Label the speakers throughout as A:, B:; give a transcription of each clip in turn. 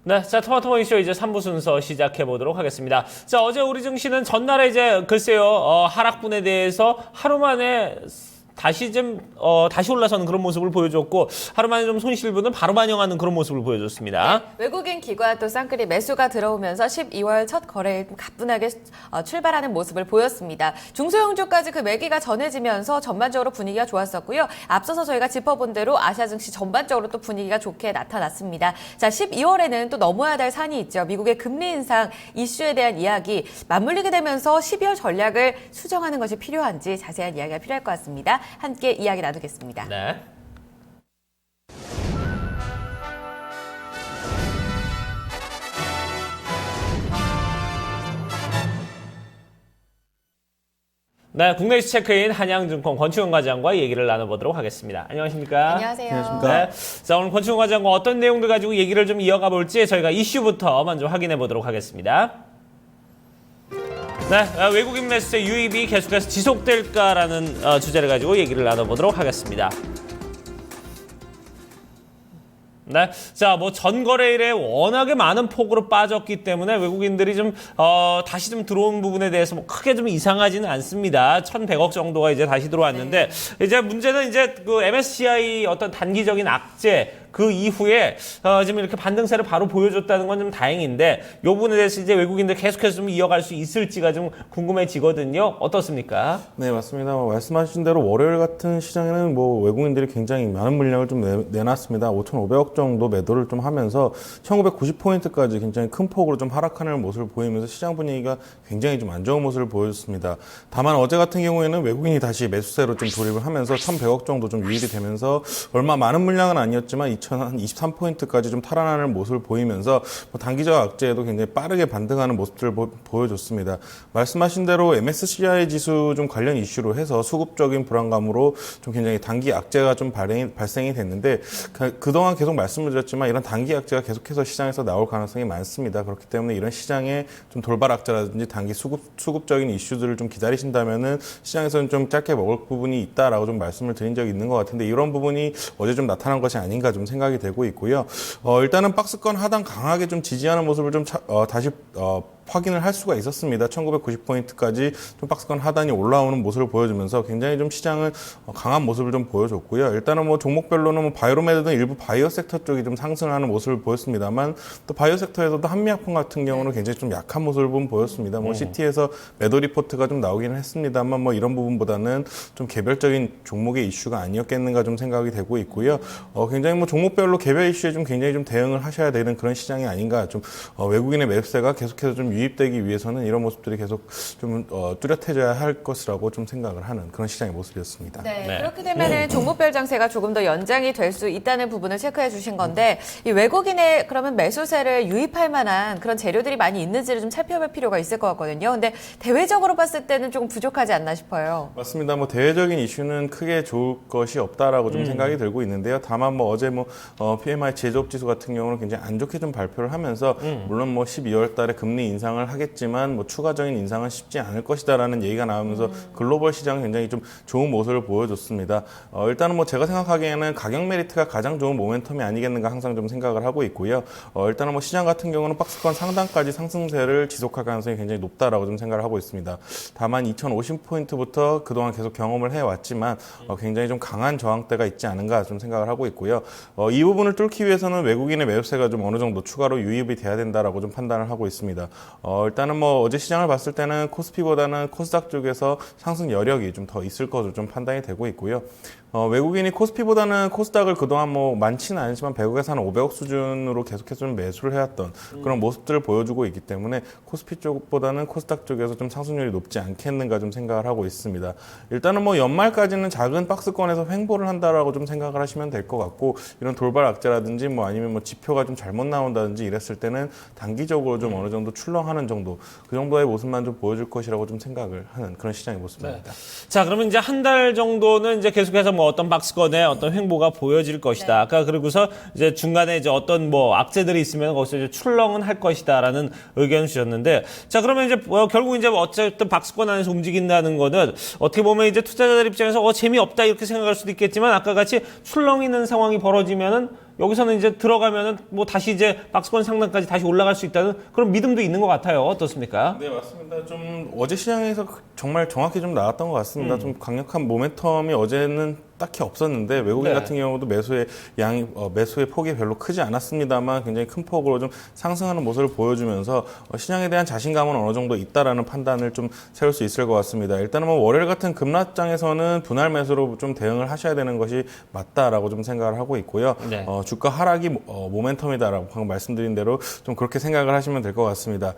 A: 네, 자, 토마토 모닝쇼 이제 3부 순서 시작해 보도록 하겠습니다. 자, 어제 우리 증시는 전날에 이제 글쎄요, 하락분에 대해서 하루 만에 다시 올라서는 그런 모습을 보여줬고, 하루 만에 좀 손실분은 바로 반영하는 그런 모습을 보여줬습니다.
B: 네, 외국인 기관 또 쌍끌이 매수가 들어오면서 12월 첫 거래일 가뿐하게 출발하는 모습을 보였습니다. 중소형주까지 그 매기가 전해지면서 전반적으로 분위기가 좋았었고요. 앞서서 저희가 짚어본 대로 아시아 증시 전반적으로 또 분위기가 좋게 나타났습니다. 자, 12월에는 또 넘어야 될 산이 있죠. 미국의 금리 인상 이슈에 대한 이야기 맞물리게 되면서 12월 전략을 수정하는 것이 필요한지 자세한 이야기가 필요할 것 같습니다. 함께 이야기 나누겠습니다.
A: 네. 네, 국내 이슈 체크인 한양증권 권충현 과장과 얘기를 나눠보도록 하겠습니다. 안녕하십니까?
B: 안녕하세요.
A: 네. 자, 오늘 권충현 과장과 어떤 내용들 가지고 얘기를 좀 이어가 볼지 저희가 이슈부터 먼저 확인해 보도록 하겠습니다. 네, 외국인 매수세 유입이 계속해서 지속될까라는 주제를 가지고 얘기를 나눠보도록 하겠습니다. 네, 자, 뭐 전거래일에 워낙에 많은 폭으로 빠졌기 때문에 외국인들이 좀 다시 좀 들어온 부분에 대해서 뭐 크게 좀 이상하지는 않습니다. 1,100억 정도가 이제 다시 들어왔는데 이제 문제는 이제 그 MSCI 어떤 단기적인 악재 그 이후에 지금 이렇게 반등세를 바로 보여줬다는 건 좀 다행인데 이 부분에 대해서 이제 외국인들 계속해서 좀 이어갈 수 있을지가 좀 궁금해지거든요. 어떻습니까?
C: 네, 맞습니다. 말씀하신 대로 월요일 같은 시장에는 뭐 외국인들이 굉장히 많은 물량을 좀 내놨습니다. 5,500억 정도 매도를 좀 하면서 1,990포인트까지 굉장히 큰 폭으로 좀 하락하는 모습을 보이면서 시장 분위기가 굉장히 좀 안 좋은 모습을 보여줬습니다. 다만 어제 같은 경우에는 외국인이 다시 매수세로 좀 돌입을 하면서 1,100억 정도 좀 유입이 되면서 얼마 많은 물량은 아니었지만 2,023포인트까지 좀 탈환하는 모습을 보이면서 뭐 단기적 악재에도 굉장히 빠르게 반등하는 모습들을 보여줬습니다. 말씀하신 대로 MSCI 지수 좀 관련 이슈로 해서 수급적인 불안감으로 좀 굉장히 단기 악재가 좀 발생이 됐는데 그동안 계속 말씀을 드렸지만 이런 단기 악재가 계속해서 시장에서 나올 가능성이 많습니다. 그렇기 때문에 이런 시장에 좀 돌발 악재라든지 단기 수급적인 이슈들을 좀 기다리신다면은 시장에서는 좀 짧게 먹을 부분이 있다라고 좀 말씀을 드린 적이 있는 것 같은데 이런 부분이 어제 좀 나타난 것이 아닌가 좀 생각이 되고 있고요. 일단은 박스권 하단 강하게 좀 지지하는 모습을 좀 다시 확인을 할 수가 있었습니다. 1,990포인트까지 좀 박스권 하단이 올라오는 모습을 보여주면서 굉장히 좀 시장은 강한 모습을 좀 보여줬고요. 일단은 뭐 종목별로는 뭐 바이오메드 등 일부 바이오 섹터 쪽이 좀 상승하는 모습을 보였습니다만 또 바이오 섹터에서도 한미약품 같은 경우는 굉장히 좀 약한 모습을 보였습니다. 뭐 CT에서 매도 리포트가 좀 나오기는 했습니다만 뭐 이런 부분보다는 좀 개별적인 종목의 이슈가 아니었겠는가 좀 생각이 되고 있고요. 굉장히 뭐 종목별로 개별 이슈에 좀 굉장히 좀 대응을 하셔야 되는 그런 시장이 아닌가 좀 외국인의 매수세가 계속해서 좀 유입되기 위해서는 이런 모습들이 계속 좀 뚜렷해져야 할 것이라고 좀 생각을 하는 그런 시장의 모습이었습니다.
B: 네, 그렇게 되면은 종목별 장세가 조금 더 연장이 될 수 있다는 부분을 체크해 주신 건데 이 외국인의 그러면 매수세를 유입할 만한 그런 재료들이 많이 있는지를 좀 살펴볼 필요가 있을 것 같거든요. 근데 대외적으로 봤을 때는 조금 부족하지 않나 싶어요.
C: 맞습니다. 뭐 대외적인 이슈는 크게 좋을 것이 없다라고 좀 생각이 들고 있는데요. 다만 뭐 어제 뭐 PMI 제조업 지수 같은 경우는 굉장히 안 좋게 좀 발표를 하면서 물론 뭐 12월 달에 금리 인상을 하겠지만 뭐 추가적인 인상은 쉽지 않을 것이다라는 얘기가 나오면서 글로벌 시장은 굉장히 좀 좋은 모습을 보여줬습니다. 일단은 뭐 제가 생각하기에는 가격 메리트가 가장 좋은 모멘텀이 아니겠는가 항상 좀 생각을 하고 있고요. 일단은 뭐 시장 같은 경우는 박스권 상단까지 상승세를 지속할 가능성이 굉장히 높다라고 좀 생각을 하고 있습니다. 다만 2,050포인트부터 그동안 계속 경험을 해왔지만 굉장히 좀 강한 저항대가 있지 않은가 좀 생각을 하고 있고요. 이 부분을 뚫기 위해서는 외국인의 매수세가 좀 어느 정도 추가로 유입이 돼야 된다라고 좀 판단을 하고 있습니다. 일단은 뭐 어제 시장을 봤을 때는 코스피보다는 코스닥 쪽에서 상승 여력이 좀 더 있을 것으로 좀 판단이 되고 있고요. 외국인이 코스피보다는 코스닥을 그동안 뭐 많지는 않지만 100억에서 한 500억 수준으로 계속해서 좀 매수를 해왔던 그런 모습들을 보여주고 있기 때문에 코스피 쪽보다는 코스닥 쪽에서 좀 상승률이 높지 않겠는가 좀 생각을 하고 있습니다. 일단은 뭐 연말까지는 작은 박스권에서 횡보를 한다라고 좀 생각을 하시면 될 것 같고 이런 돌발 악재라든지 뭐 아니면 뭐 지표가 좀 잘못 나온다든지 이랬을 때는 단기적으로 좀 어느 정도 출렁하는 정도 그 정도의 모습만 좀 보여줄 것이라고 좀 생각을 하는 그런 시장의 모습입니다.
A: 네. 자, 그러면 이제 한 달 정도는 이제 계속해서 뭐 어떤 박스권에 어떤 횡보가 보여질 것이다.
B: 네.
A: 아까 그러고서 이제 중간에 이제 어떤 뭐 악재들이 있으면 거기서 이제 출렁은 할 것이다라는 의견을 주셨는데, 자, 그러면 이제 결국 이제 어쨌든 박스권 안에서 움직인다는 거는 어떻게 보면 이제 투자자들 입장에서 재미없다 이렇게 생각할 수도 있겠지만 아까 같이 출렁이는 상황이 벌어지면은 여기서는 이제 들어가면은 뭐 다시 이제 박스권 상단까지 다시 올라갈 수 있다는 그런 믿음도 있는 것 같아요. 어떻습니까?
C: 네, 맞습니다. 좀 어제 시장에서 정말 정확히 좀 나왔던 것 같습니다. 좀 강력한 모멘텀이 어제는 딱히 없었는데 외국인
A: 네.
C: 같은 경우도 매수의 폭이 별로 크지 않았습니다만 굉장히 큰 폭으로 좀 상승하는 모습을 보여주면서 시장에 대한 자신감은 어느 정도 있다라는 판단을 좀 세울 수 있을 것 같습니다. 일단은 뭐 월요일 같은 급락장에서는 분할 매수로 좀 대응을 하셔야 되는 것이 맞다라고 좀 생각을 하고 있고요.
A: 네.
C: 주가 하락이 모멘텀이다라고 방금 말씀드린 대로 좀 그렇게 생각을 하시면 될 것 같습니다.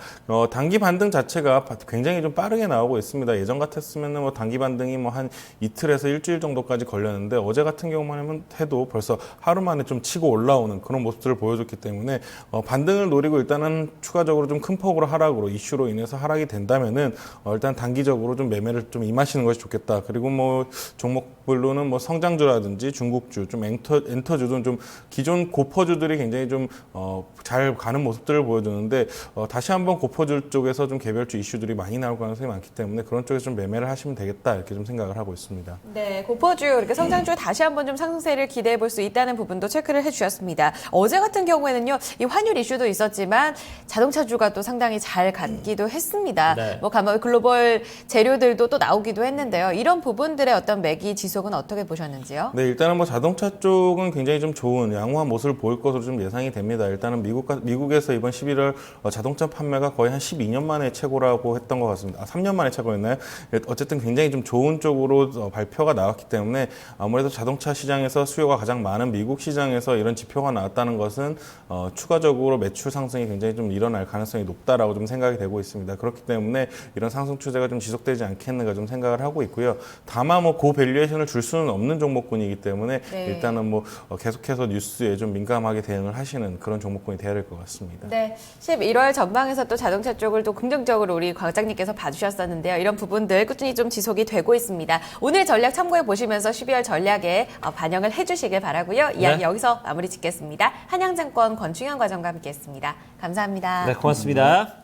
C: 단기 반등 자체가 굉장히 좀 빠르게 나오고 있습니다. 예전 같았으면은 뭐 단기 반등이 뭐 한 이틀에서 일주일 정도까지 걸렸는데 어제 같은 경우만 해도 벌써 하루 만에 좀 치고 올라오는 그런 모습들을 보여줬기 때문에 반등을 노리고 일단은 추가적으로 좀 큰 폭으로 하락으로 이슈로 인해서 하락이 된다면은 일단 단기적으로 좀 매매를 좀 임하시는 것이 좋겠다. 그리고 뭐 종목별로는 뭐 성장주라든지 중국주, 좀 엔터주도 좀 기존 고퍼주들이 굉장히 좀 잘 가는 모습들을 보여주는데 다시 한번 고퍼주 쪽에서 좀 개별주 이슈들이 많이 나올 가능성이 많기 때문에 그런 쪽에서 좀 매매를 하시면 되겠다 이렇게 좀 생각을 하고 있습니다.
B: 네, 고퍼주 이렇게 성장주 다시 한번 좀 상승세를 기대해 볼 수 있다는 부분도 체크를 해주셨습니다. 어제 같은 경우에는요, 이 환율 이슈도 있었지만 자동차주가 또 상당히 잘 갔기도 했습니다.
A: 네.
B: 뭐 가만 글로벌 재료들도 또 나오기도 했는데요. 이런 부분들의 어떤 매기 지속은 어떻게 보셨는지요?
C: 네, 일단은 뭐 자동차 쪽은 굉장히 좀 좋은 양호한 모습을 보일 것으로 좀 예상이 됩니다. 일단은 미국에서 이번 11월 자동차 판매가 거의 한 12년 만에 최고라고 했던 것 같습니다. 3년 만에 최고였나요? 어쨌든 굉장히 좀 좋은 쪽으로 발표가 나왔기 때문에 아무래도 자동차 시장에서 수요가 가장 많은 미국 시장에서 이런 지표가 나왔다는 것은 추가적으로 매출 상승이 굉장히 좀 일어날 가능성이 높다라고 좀 생각이 되고 있습니다. 그렇기 때문에 이런 상승 추세가 좀 지속되지 않겠는가 좀 생각을 하고 있고요. 다만 뭐 고밸류에이션을 줄 수는 없는 종목군이기 때문에
B: 네.
C: 일단은 뭐 계속해서 뉴스에 좀 민감하게 대응을 하시는 그런 종목군이 돼야 될 것 같습니다.
B: 네, 11월 전망에서 또 자동차 쪽을 또 긍정적으로 우리 과장님께서 봐주셨었는데요. 이런 부분들 꾸준히 좀 지속이 되고 있습니다. 오늘 전략 참고해 보시면서 12월 전략에 반영을 해주시길 바라고요. 이야기
A: 네.
B: 여기서 마무리 짓겠습니다. 한양증권 권충현 과장과 함께했습니다. 감사합니다.
A: 네, 고맙습니다.